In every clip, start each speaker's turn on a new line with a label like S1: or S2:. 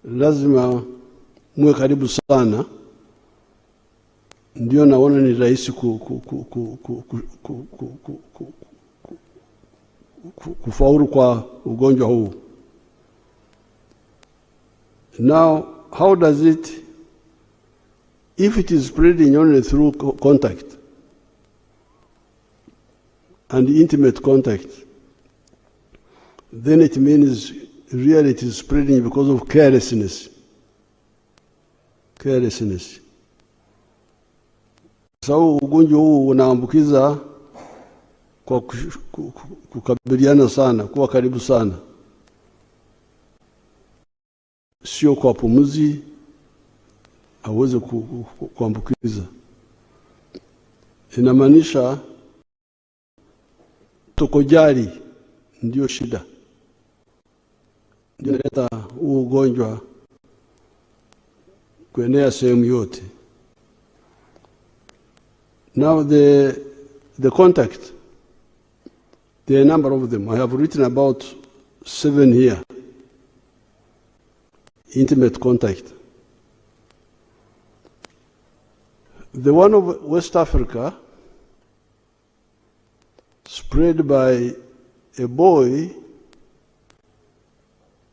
S1: lazima muwe karibu sana, ndio naona ni rahisi kufaulu kwa ugonjwa huu. Now, how does it, if it is spreading only through contact and intimate contact, then it means really it is spreading because of carelessness. Carelessness. So ugonjwa huu unaambukiza kwa kukabiliana sana, kuwa karibu sana, sio kwa pumuzi aweze kuambukiza. Inamaanisha tokojali ndio shida, ndio inaleta ugonjwa kuenea sehemu yote. Now the contact, there are a number of them. I have written about 7 here. Intimate contact. The one of West Africa, spread by a boy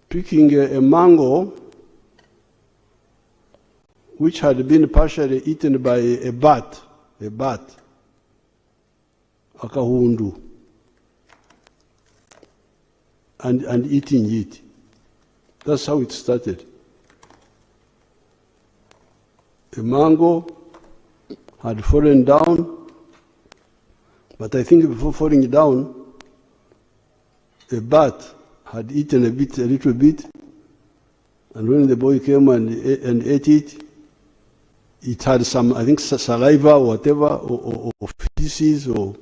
S1: picking a mango which had been partially eaten by a bat, akahundu, and eating it. That's how it started. A mango had fallen down, but I think before falling down, a bat had eaten a little bit, and when the boy came and ate it, it had some, I think, saliva or whatever, or feces or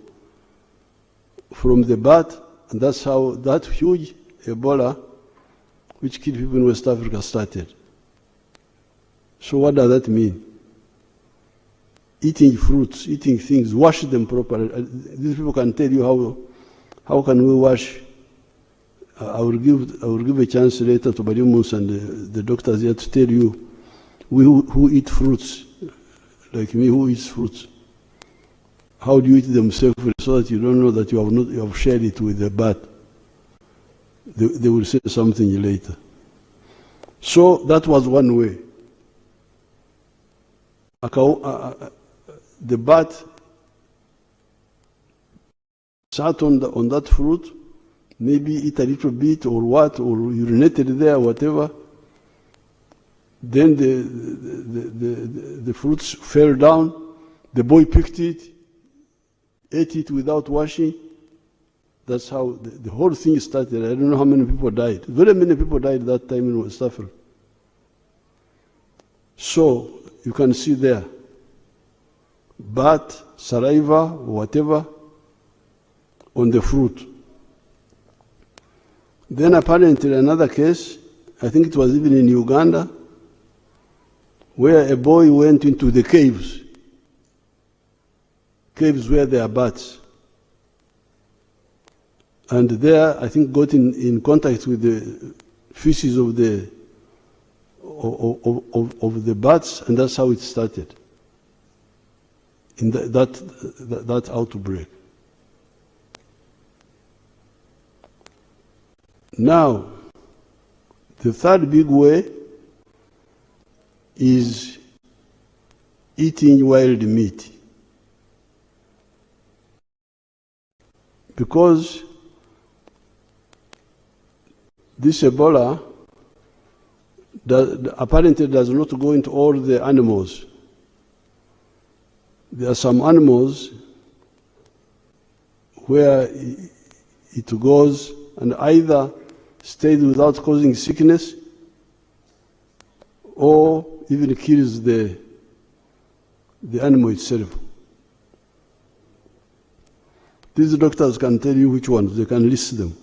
S1: from the bat, and that's how that huge Ebola, which killed people in West Africa, started. So what does that mean? Eating fruits, eating things, wash them properly. These people can tell you how can we wash. I will give a chance later to Barimus and the doctors here to tell you who eat fruits, like me, who eats fruits. How do you eat them safely so that you don't know that you have shared it with the bat? They will say something later. So that was one way. The bat sat on that fruit, maybe eat a little bit or what, or urinated there, whatever. Then the fruits fell down. The boy picked it, ate it without washing. That's how the whole thing started. I don't know how many people died. Very many people died that time in West Africa. So you can see there, bat, saliva, or whatever, on the fruit. Then apparently another case, I think it was even in Uganda, where a boy went into the caves where there are bats. And there, I think, got in contact with the feces of the bats, and that's how it started, in that outbreak. Now, the third big way is eating wild meat. Because this Ebola apparently does not go into all the animals. There are some animals where it goes and either stays without causing sickness or even kills the animal itself. These doctors can tell you which ones, they can list them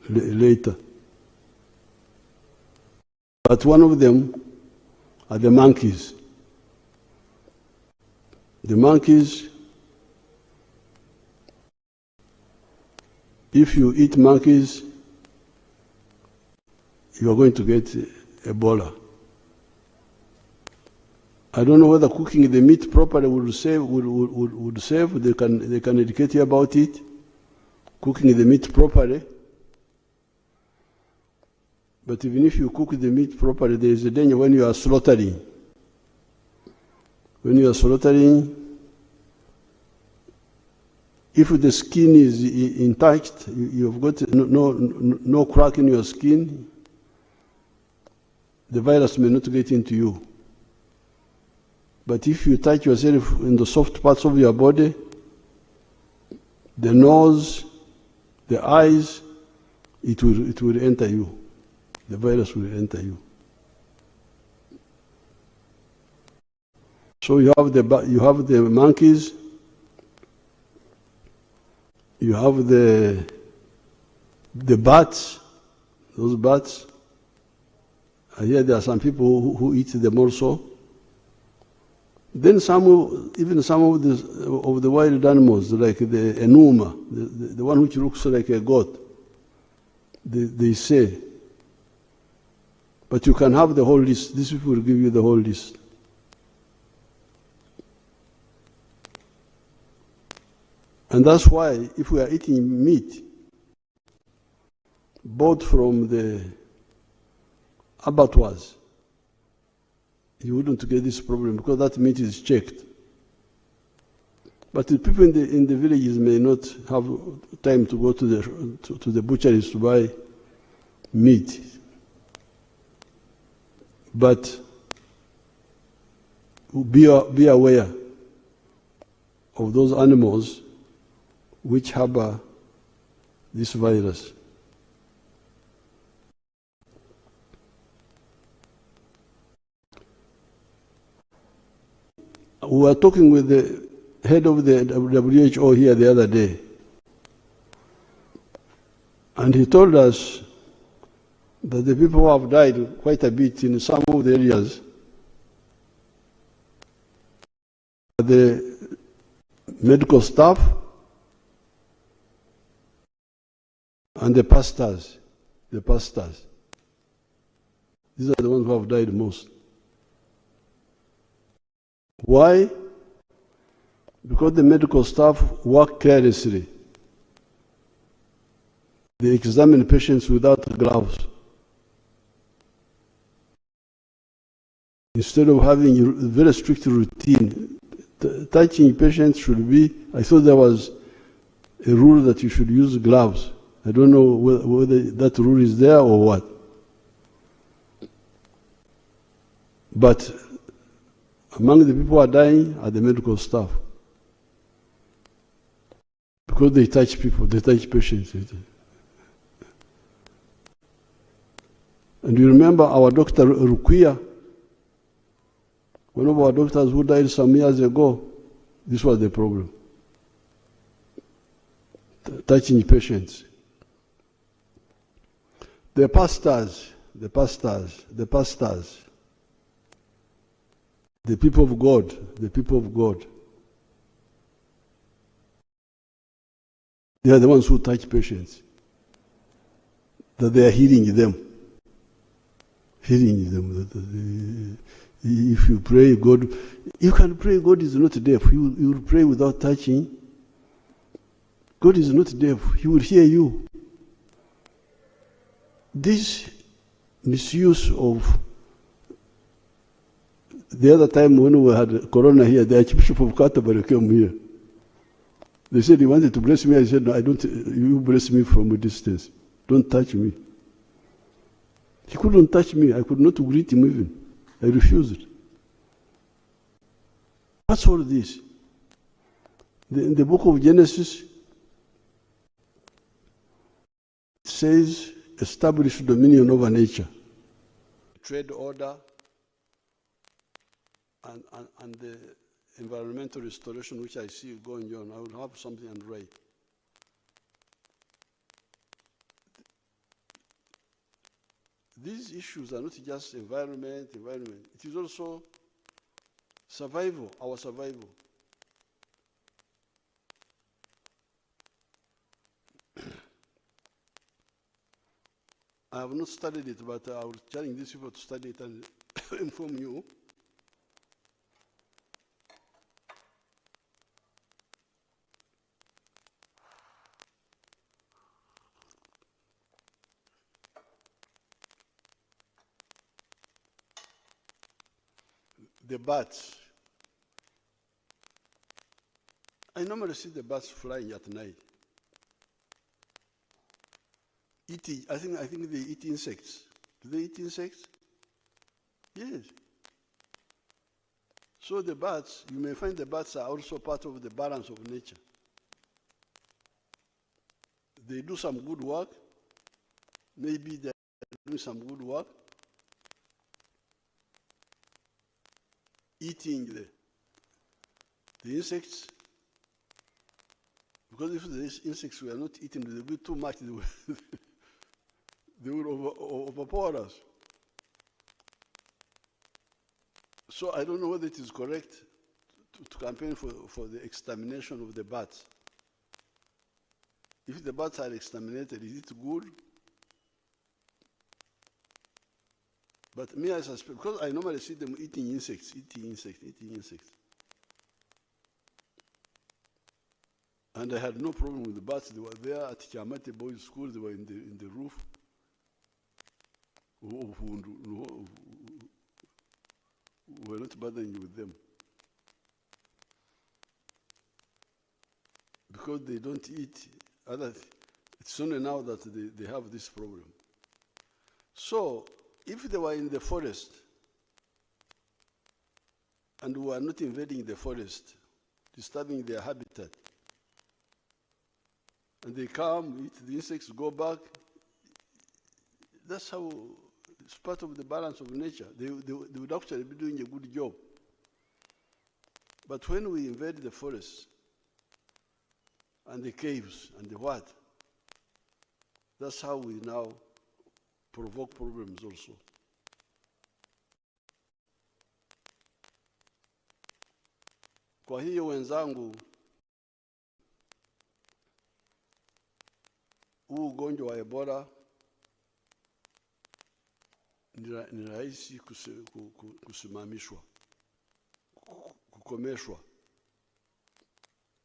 S1: later. But one of them are the monkeys. The monkeys, if you eat monkeys, you are going to get Ebola. I don't know whether cooking the meat properly would save. They can educate you about it. Cooking the meat properly. But even if you cook the meat properly, there is a danger when you are slaughtering. When you are slaughtering, if the skin is intact, you've got no crack in your skin, the virus may not get into you. But if you touch yourself in the soft parts of your body, the nose, the eyes, it will enter you. The virus will enter you. So you have the monkeys, you have the bats, those bats. I hear there are some people who eat them also. Then even some of the wild animals, like the enuma, the one which looks like a goat, they say. But you can have the whole list. These people will give you the whole list. And that's why if we are eating meat, bought from the abattoirs, you wouldn't get this problem because that meat is checked. But the people in the villages may not have time to go to the butcheries to buy meat. But be aware of those animals which harbor this virus. We were talking with the head of the WHO here the other day, and he told us that the people who have died quite a bit in some of the areas, the medical staff and the pastors. These are the ones who have died most. Why? Because the medical staff work carelessly. They examine patients without gloves. Instead of having a very strict routine, touching patients should be, I thought there was a rule that you should use gloves. I don't know whether that rule is there or what. But among the people who are dying are the medical staff. Because they touch people, they touch patients. And you remember our Dr. Rukia, one of our doctors who died some years ago, this was the problem. Touching patients. The pastors, the people of God, they are the ones who touch patients, that they are healing them. If you pray, God, you can pray, God is not deaf. You will pray without touching. God is not deaf. He will hear you. This misuse of the other time when we had Corona here, the Archbishop of Canterbury came here. They said he wanted to bless me. I said, no, I don't. You bless me from a distance. Don't touch me. He couldn't touch me. I could not greet him even. I refused. What's all this? In the book of Genesis, it says, establish dominion over nature. Trade order and the environmental restoration which I see going on. I will have something and write. These issues are not just environment. It is also survival, our survival. I have not studied it, but I will challenge these people to study it and inform you. The bats. I normally see the bats flying at night. Eating, I think they eat insects. Do they eat insects? Yes. So the bats, you may find the bats are also part of the balance of nature. They do some good work. Maybe they're doing some good work. Eating the insects. Because if the insects were not eaten, they would be too much. They would overpower us. So I don't know whether it is correct to campaign for the extermination of the bats. If the bats are exterminated, is it good? But me, I suspect, because I normally see them eating insects. And I had no problem with the bats. They were there at Chamate Boys School. They were in the roof. We're not bothering you with them. Because they don't eat other. It's only now that they have this problem. So, if they were in the forest, and we are not invading the forest, disturbing their habitat, and they come, eat the insects, go back, that's how it's part of the balance of nature. They would actually be doing a good job. But when we invade the forests and the caves and the what, that's how we now provoke problems also. Kwa hiyo wenzangu, huu ugonjwa wa Ebola ni rahisi kusimamishwa, kukomeshwa,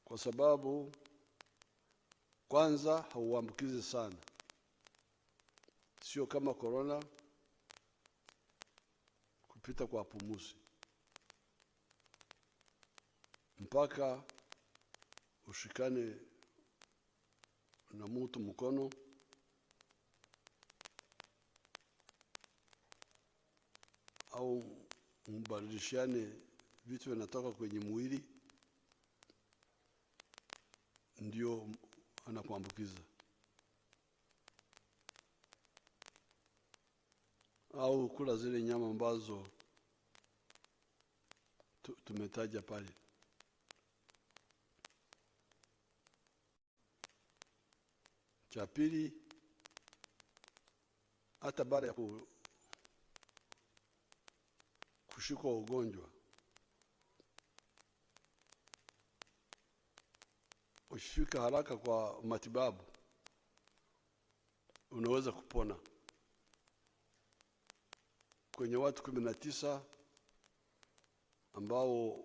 S1: kwa sababu kwanza hauambukizi sana, sio kama corona kupita kwa pumuzi. Mpaka ushikane na mtu mkono, au mbadilishane vitu vinatoka kwenye mwili, ndio anakuambukiza. Au kula zile nyama ambazo tumetaja pale. Cha pili, hata baada ya kushikwa ugonjwa, ukifika haraka kwa matibabu, unaweza kupona. Kwenye watu 19 ambao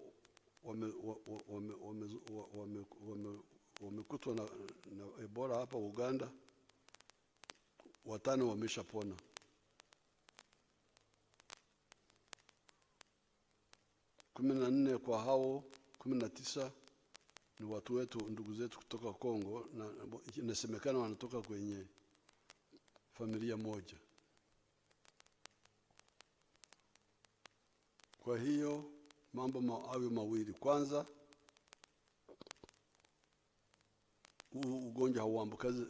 S1: wamekutwa na Ebola hapa Uganda, 5 wameshapona. Kwa hao 19 ni watu wetu, ndugu zetu kutoka Kongo, na inasemekana wanatoka kwenye familia moja. Kwa hiyo mambo awe mawili. Kwanza, ugonjwa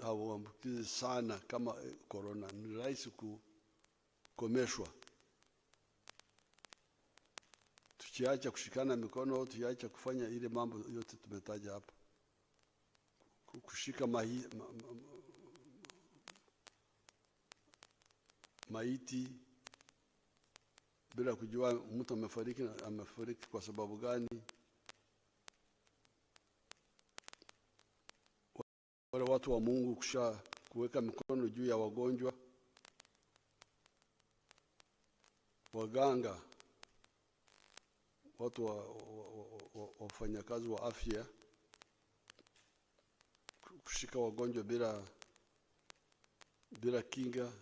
S1: hauambukizi sana kama corona, ni rahisi kukomeshwa. Tukiacha kushikana mikono, tukiacha kufanya ile mambo yote tumetaja hapa, kushika maiti bila kujua mtu amefariki kwa sababu gani. Wale watu wa Mungu kuweka mikono juu ya wagonjwa, waganga, watu wafanyakazi wa afya kushika wagonjwa bila kinga,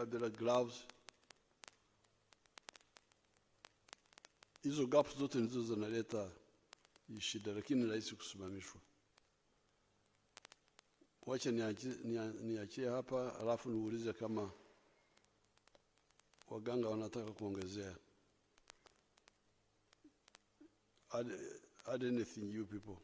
S1: bila gloves. Hizo gaps zote ndizo zinaleta shida, lakini ni rahisi kusimamishwa. Wacha niachie hapa, alafu niulize kama waganga wanataka kuongezea. Add anything, you people.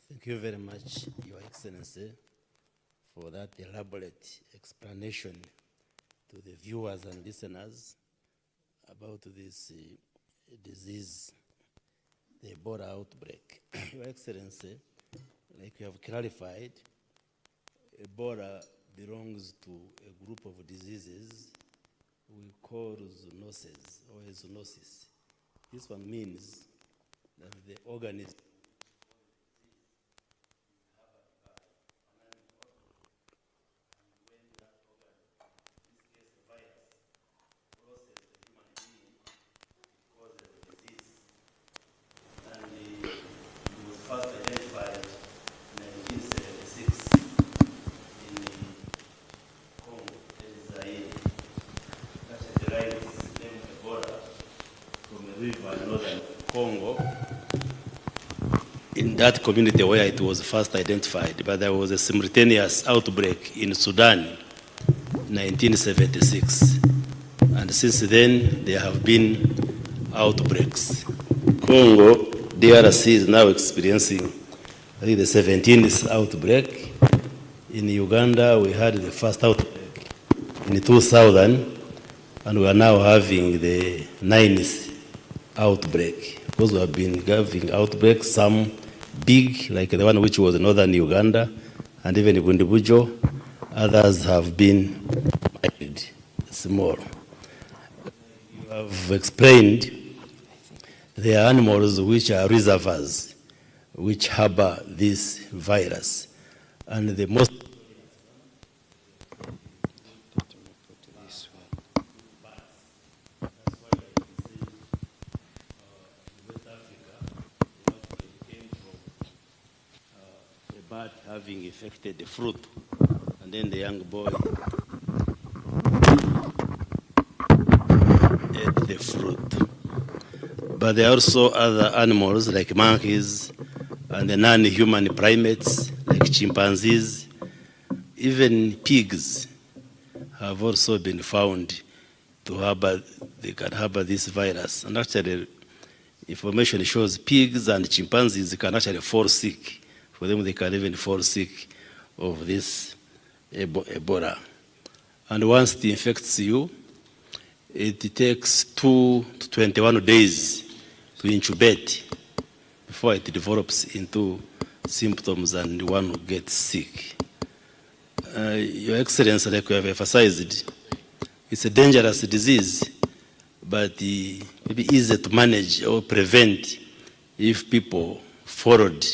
S2: Thank you very much, Your Excellency, for that elaborate explanation to the viewers and listeners about this disease, the Ebola outbreak. Your Excellency, like you have clarified, Ebola belongs to a group of diseases we call zoonoses or zoonosis. This one means that the organism Congo, in that community where it was first identified, but there was a simultaneous outbreak in Sudan in 1976. And since then, there have been outbreaks. Congo, DRC is now experiencing, I think, the 17th outbreak. In Uganda, we had the first outbreak in 2000, and we are now having the 9th outbreak. Because we have been having outbreaks, some big, like the one which was in northern Uganda, and even in Bundibujo. Others have been small. You have explained there are animals which are reservoirs, which harbor this virus. And the most having affected the fruit, and then the young boy ate the fruit. But there are also other animals like monkeys and the non-human primates like chimpanzees. Even pigs have also been found to harbor, they can harbor this virus. And actually, information shows pigs and chimpanzees can actually fall sick. For them, they can even fall sick of this Ebola. And once it infects you, it takes 2 to 21 days to incubate before it develops into symptoms and one gets sick. Your Excellency, like you have emphasized, it's a dangerous disease, but maybe easy to manage or prevent if people followed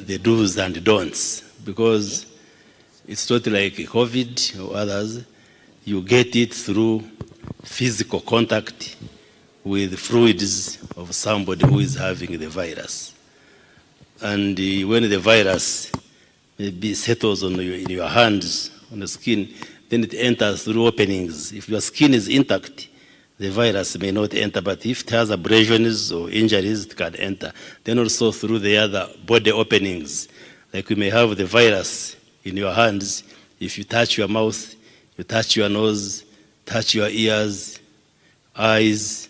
S2: the do's and don'ts, because it's not like COVID or others. You get it through physical contact with fluids of somebody who is having the virus. And when the virus maybe settles in your hands, on the skin, then it enters through openings. If your skin is intact, the virus may not enter, but if it has abrasions or injuries, it can enter. Then also through the other body openings, like you may have the virus in your hands. If you touch your mouth, you touch your nose, touch your ears, eyes,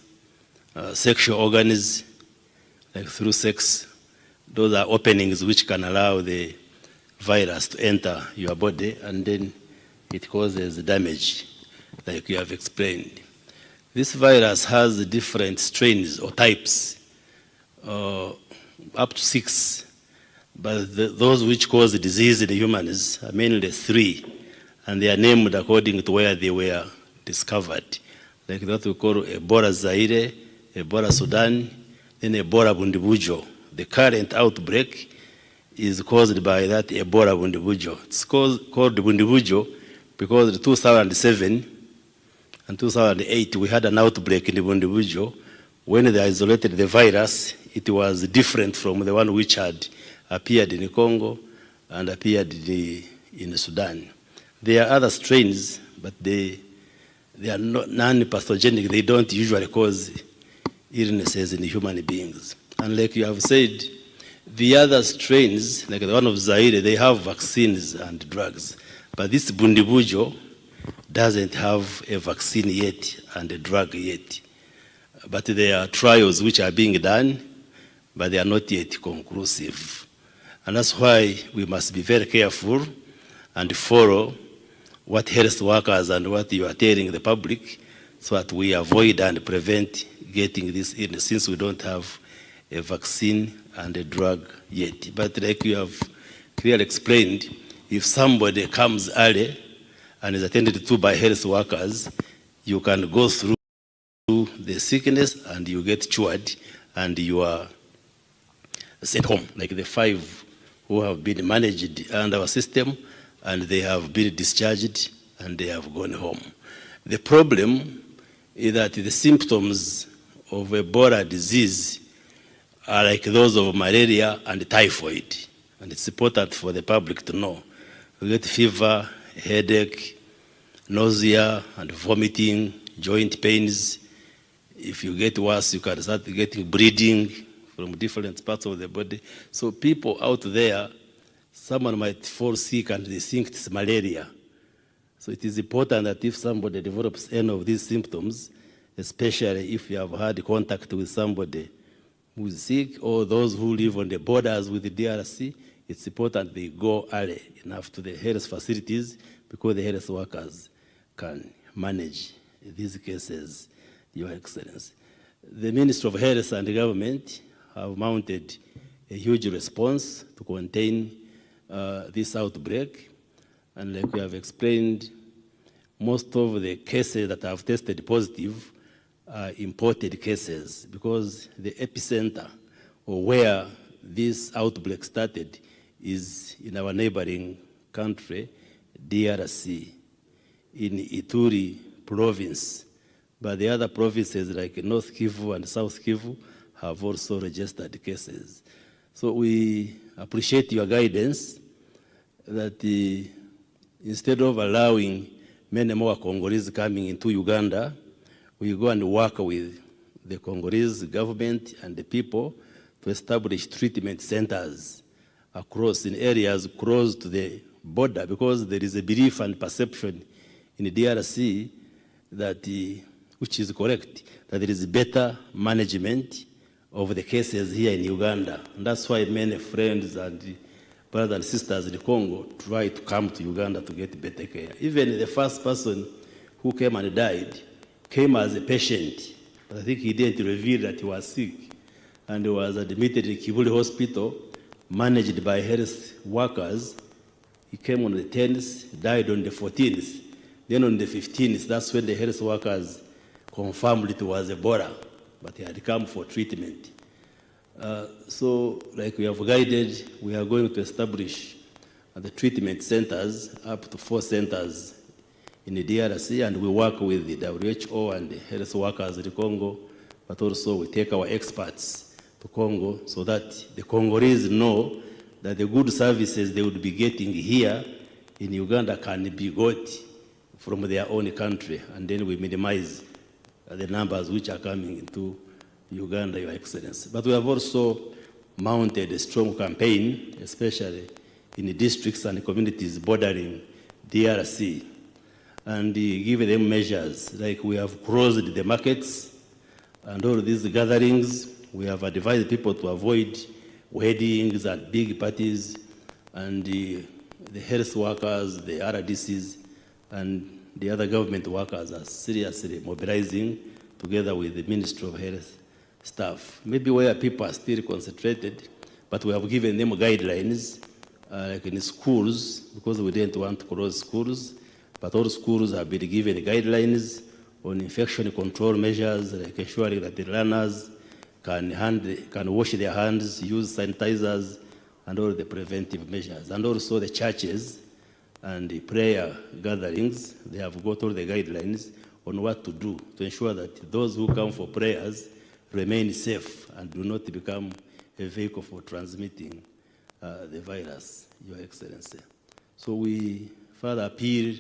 S2: sexual organs, like through sex, those are openings which can allow the virus to enter your body, and then it causes damage, like you have explained. This virus has different strains or types, up to 6, but those which cause the disease in the humans are mainly 3, and they are named according to where they were discovered. Like that we call Ebola Zaire, Ebola Sudan, then Ebola Bundibujo. The current outbreak is caused by that Ebola Bundibujo. It's called Bundibujo because in 2007 and 2008 we had an outbreak in Bundibujo. When they isolated the virus, it was different from the one which had appeared in Congo and appeared in Sudan. There are other strains, but they are not non-pathogenic. They don't usually cause illnesses in human beings. And like you have said, the other strains, like the one of Zaire, they have vaccines and drugs. But this Bundibujo doesn't have a vaccine yet and a drug yet. But there are trials which are being done, but they are not yet conclusive. And that's why we must be very careful and follow what health workers and what you are telling the public so that we avoid and prevent getting this illness, since we don't have a vaccine and a drug yet. But like you have clearly explained, if somebody comes early and is attended to by health workers, you can go through the sickness and you get cured and you are sent home, like the 5 who have been managed under our system, and they have been discharged and they have gone home. The problem is that the symptoms of Ebola disease are like those of malaria and typhoid, and it's important for the public to know. You get fever, headache, nausea and vomiting, joint pains. If you get worse, you can start getting bleeding from different parts of the body. So people out there, someone might fall sick and they think it's malaria. So it is important that if somebody develops any of these symptoms, especially if you have had contact with somebody who is sick or those who live on the borders with the DRC, it's important they go early enough to the health facilities because the health workers can manage these cases, Your Excellency. The Ministry of Health and the government have mounted a huge response to contain this outbreak. And like we have explained, most of the cases that have tested positive are imported cases because the epicenter or where this outbreak started is in our neighboring country, DRC, in Ituri province. But the other provinces like North Kivu and South Kivu have also registered cases. So we appreciate your guidance that instead of allowing many more Congolese coming into Uganda, we go and work with the Congolese government and the people to establish treatment centers across in areas close to the border, because there is a belief and perception in the DRC that, which is correct, that there is better management of the cases here in Uganda. And that's why many friends and brothers and sisters in Congo try to come to Uganda to get better care. Even the first person who came and died came as a patient, but I think he didn't reveal that he was sick, and he was admitted in Kibuli Hospital, managed by health workers. He came on the 10th, died on the 14th. Then on the 15th, that's when the health workers confirmed it was Ebola, but he had come for treatment. So, like we have guided, we are going to establish the treatment centers, up to 4 centers in the DRC, and we work with the WHO and the health workers in the Congo, but also we take our experts to Congo so that the Congolese know that the good services they would be getting here in Uganda can be got from their own country, and then we minimize the numbers which are coming into Uganda, Your Excellency. But we have also mounted a strong campaign, especially in the districts and communities bordering DRC, and give them measures, like we have closed the markets and all these gatherings. We have advised people to avoid weddings and big parties, and the health workers, the RDCs, and the other government workers are seriously mobilizing together with the Ministry of Health staff. Maybe where people are still concentrated, but we have given them guidelines, like in schools, because we didn't want to close schools, but all schools have been given guidelines on infection control measures, like ensuring that the learners can wash their hands, use sanitizers, and all the preventive measures. And also the churches and the prayer gatherings, they have got all the guidelines on what to do to ensure that those who come for prayers remain safe and do not become a vehicle for transmitting the virus, Your Excellency. So we further appeal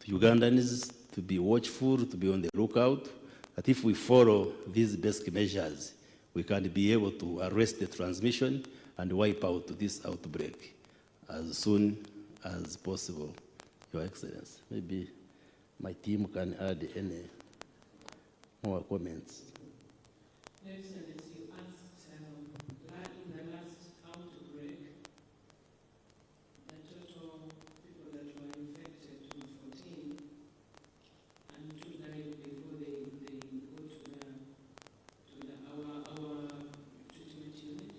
S2: to Ugandans to be watchful, to be on the lookout, that if we follow these basic measures, we can be able to arrest the transmission and wipe out this outbreak as soon as possible, Your Excellency. Maybe my team can add any more comments.
S3: Your Excellency, you asked in the last outbreak, the total people that were infected were 14, and 2 died before they go to our treatment unit.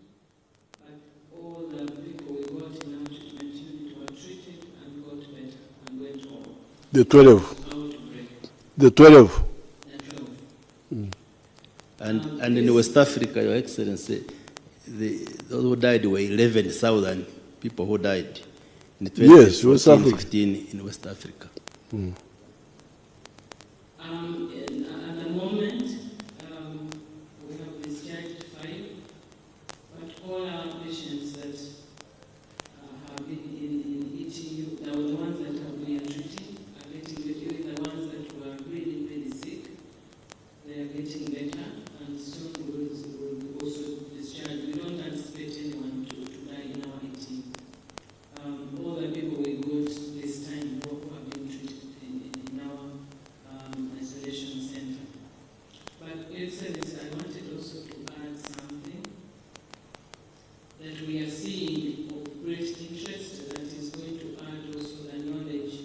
S3: But all the people we got in our treatment unit were treated and got better and went home.
S1: The 12.
S3: Outbreak.
S1: The 12.
S2: And in West Africa, Your Excellency, those who died were 11,000 people who died in 2015 in West Africa.
S3: At the moment, we have discharged 5, but all our patients that have been in ETU, the ones that we are treating, are getting better. The ones that were really, really sick, they are getting better, and soon we will also discharge. We don't anticipate anyone to die in our ETU. All the people we got this time who have been treated in our isolation center. But Excellency, I wanted also to add something that we are seeing of great interest that is going to add also the knowledge,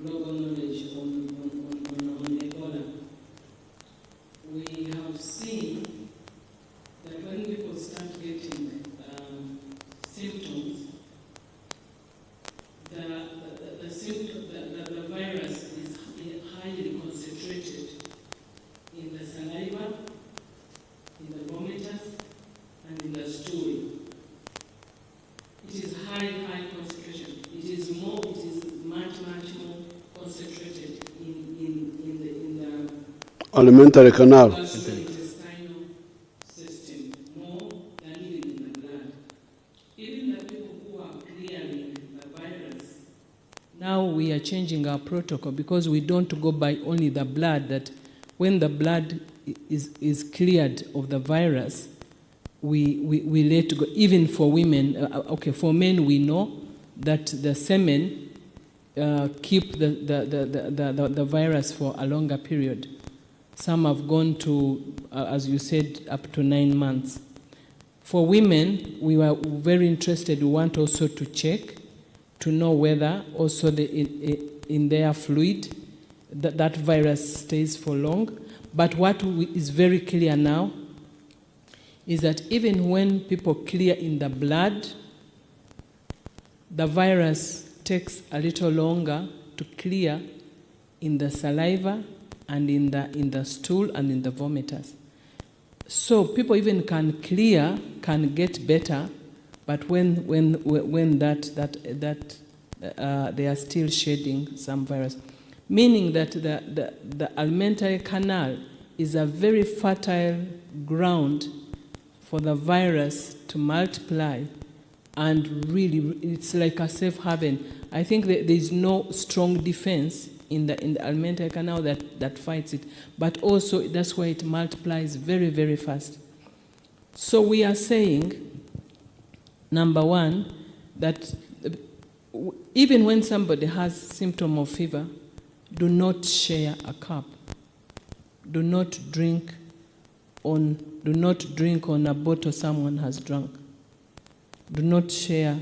S3: global knowledge on Ebola. We have seen that when people start getting symptoms, the virus is highly concentrated in the saliva, in the vomitus, and in the stool. It is high concentration. It is much more concentrated in the
S1: Alimentary canal.
S3: gastrointestinal system, more than even in the blood. Even the people who are clearing the virus, now we are changing our protocol because we don't go by only the blood, that when the blood is cleared of the virus, we let go. Even for women, for men we know that the semen keep the virus for a longer period. Some have gone to, as you said, up to 9 months. For women, we were very interested. We want also to check to know whether also in their fluid that virus stays for long. But what is very clear now is that even when people clear in the blood, the virus takes a little longer to clear in the saliva and in the stool and in the vomitus. So people even can clear, can get better, but when they are still shedding some virus, meaning that the alimentary canal is a very fertile ground for the virus to multiply, and really it's like a safe haven. I think that there is no strong defense in the alimentary canal that fights it, but also that's why it multiplies very, very fast. So we are saying, number one, that even when somebody has symptom of fever, do not share a cup. Do not drink on a bottle someone has drunk. Do not share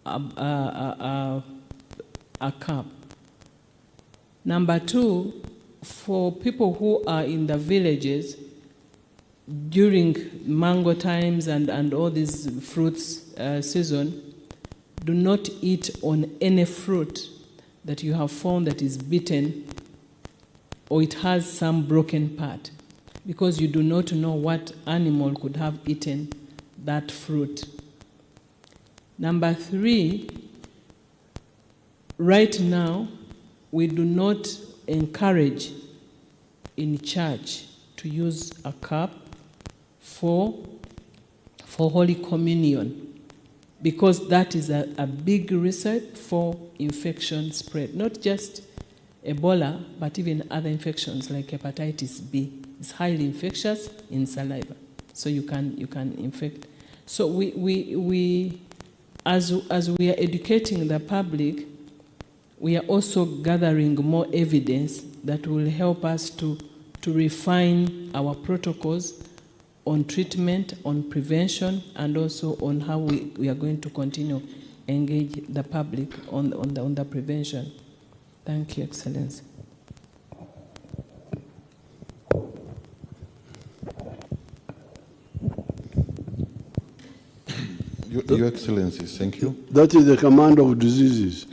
S3: a cup. Number two, for people who are in the villages during mango times and all these fruits season, do not eat on any fruit that you have found that is bitten or it has some broken part, because you do not know what animal could have eaten that fruit. Number 3, right now, we do not encourage in church to use a cup for Holy Communion, because that is a big recipe for infection spread. Not just Ebola, but even other infections like hepatitis B. It's highly infectious in saliva, so you can infect. So we as we are educating the public, we are also gathering more evidence that will help us to refine our protocols on treatment, on prevention, and also on how we are going to continue engage the public on the prevention. Thank you, Excellency.
S4: Your Excellency, thank you.
S1: That is the commander of diseases.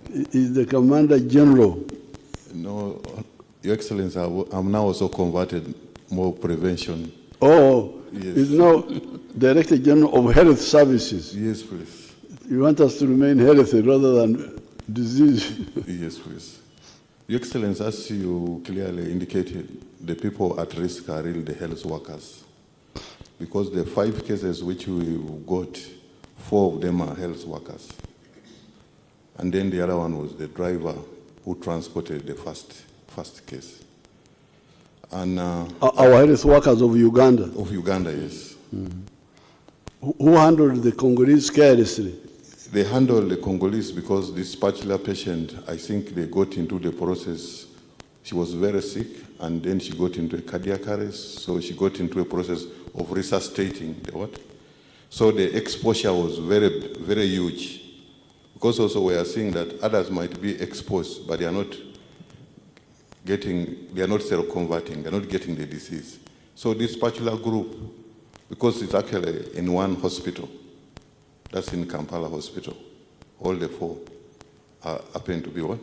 S1: Is the Commander General.
S4: No, Your Excellency, I'm now also converted more prevention.
S1: Oh,
S4: yes.
S1: Is now Director General of Health Services.
S4: Yes, please.
S1: You want us to remain healthy rather than disease?
S4: Yes, please. Your Excellency, as you clearly indicated, the people at risk are really the health workers. Because the 5 cases which we got, 4 of them are health workers. And then the other one was the driver who transported the first case. And
S1: Our health workers of Uganda.
S4: Of Uganda, yes.
S1: Mm-hmm. Who handled the Congolese carelessly?
S4: They handled the Congolese because this particular patient, I think they got into the process. She was very sick, and then she got into a cardiac arrest, so she got into a process of resuscitating the what? So the exposure was very, very huge. Because also we are seeing that others might be exposed, but they are not seroconverting, they are not getting the disease. So this particular group, because it's actually in one hospital, that's in Kampala Hospital, all the 4 happen to be what?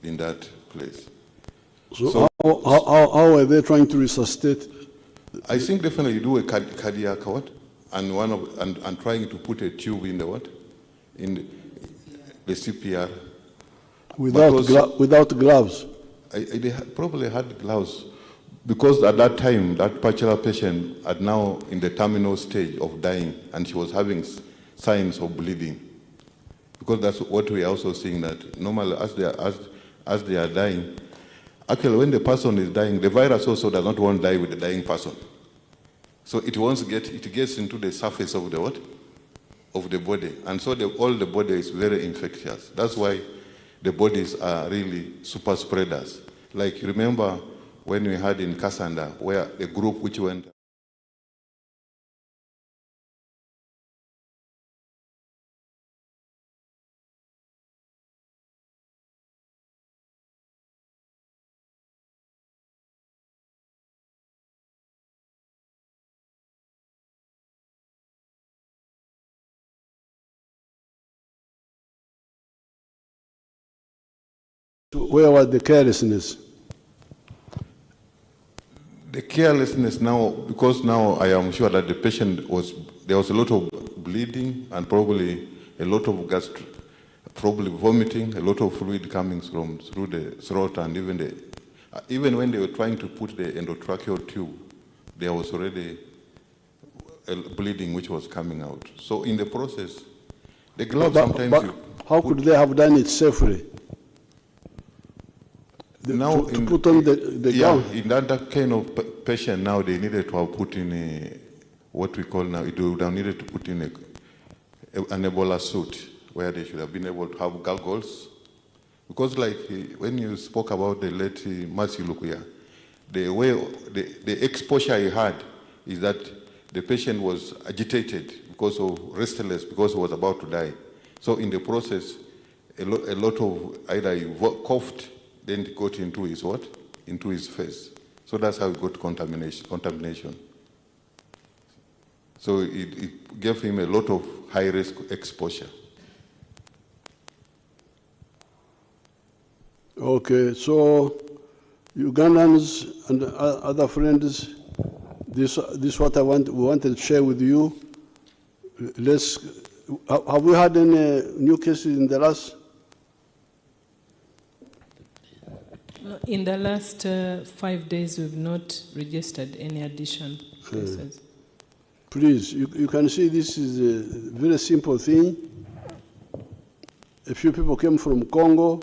S4: In that place.
S1: So how are they trying to resuscitate?
S4: I think definitely you do a cardiac what? And trying to put a tube in the what? In the CPR.
S1: Without gloves?
S4: They probably had gloves because at that time, that particular patient had now in the terminal stage of dying, and she was having signs of bleeding. Because that's what we are also seeing, that normally as they are dying, actually when the person is dying, the virus also does not want to die with the dying person. So it gets into the surface of the what? Of the body. And so all the body is very infectious. That's why the bodies are really super spreaders. Like, remember when we had in Kasanda, where the group which went
S1: Where was the carelessness?
S4: The carelessness now, because now I am sure that the patient there was a lot of bleeding and probably a lot of probably vomiting, a lot of fluid coming through the throat, and even when they were trying to put the endotracheal tube, there was already a bleeding which was coming out. So in the process, the gloves sometimes
S1: how could they have done it safely?
S4: Now
S1: to put on the gown.
S4: In that kind of patient now, they needed to have put in what we call now, it would have needed to put in an Ebola suit where they should have been able to have goggles. Because like when you spoke about the late Matthew Lukuya, the exposure he had is that the patient was agitated because of restless, because he was about to die. So in the process, a lot of either he coughed, then it got into his what? Into his face. So that's how he got contamination. So it gave him a lot of high-risk exposure.
S1: Okay, so Ugandans and other friends, this what we wanted to share with you. Have we had any new cases in the last?
S3: In the last 5 days, we've not registered any additional cases.
S1: Please, you can see this is a very simple thing. A few people came from Congo.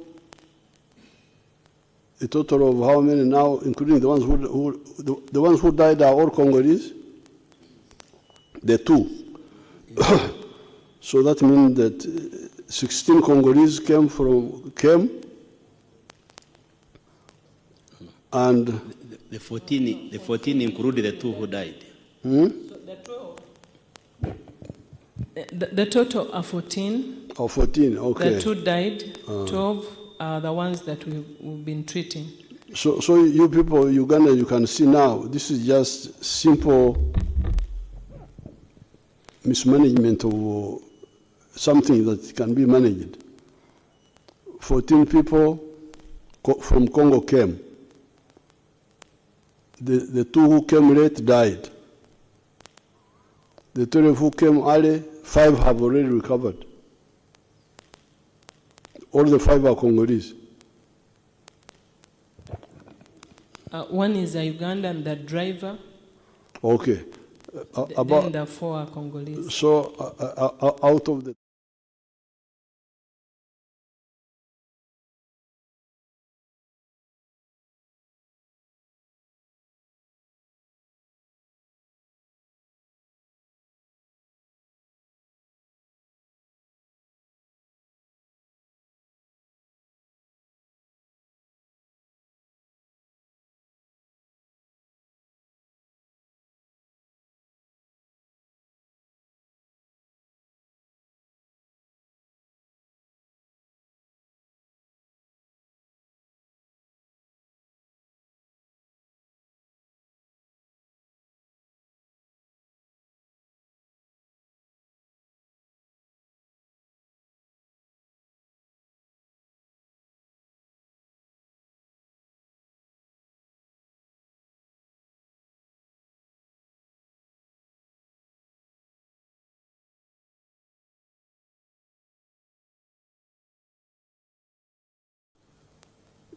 S1: A total of how many now, including the ones who died are all Congolese? The two. So that means that 16 Congolese came, and
S2: The 14 included the two who died.
S3: So the total are 14.
S1: Oh, 14, okay.
S3: The two died. 12 are the ones that we've been treating.
S1: So you people, Uganda, you can see now, this is just simple mismanagement of something that can be managed. 14 people from Congo came. The two who came late died. The 12 who came early, 5 have already recovered. All the 5 are Congolese.
S3: One is a Ugandan, the driver.
S1: Okay.
S3: Then the 4 are Congolese.
S1: So out of the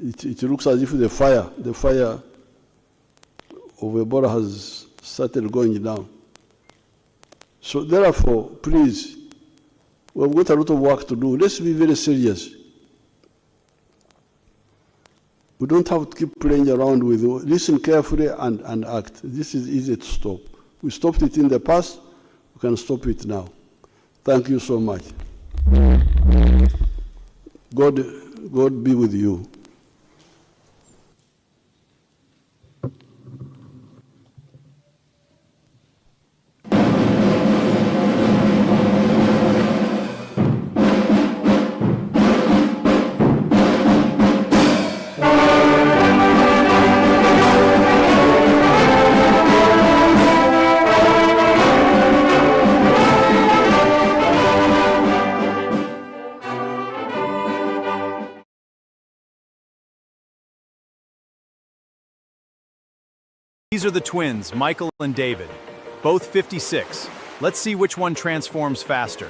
S1: it looks as if the fire of Ebola has started going down. So therefore, please, we've got a lot of work to do. Let's be very serious. We don't have to keep playing around with it. Listen carefully and act. This is easy to stop. We stopped it in the past, we can stop it now. Thank you so much. God be with you.
S5: These are the twins, Michael and David, both 56. Let's see which one transforms faster.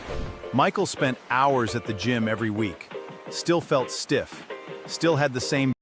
S5: Michael spent hours at the gym every week, still felt stiff, still had the same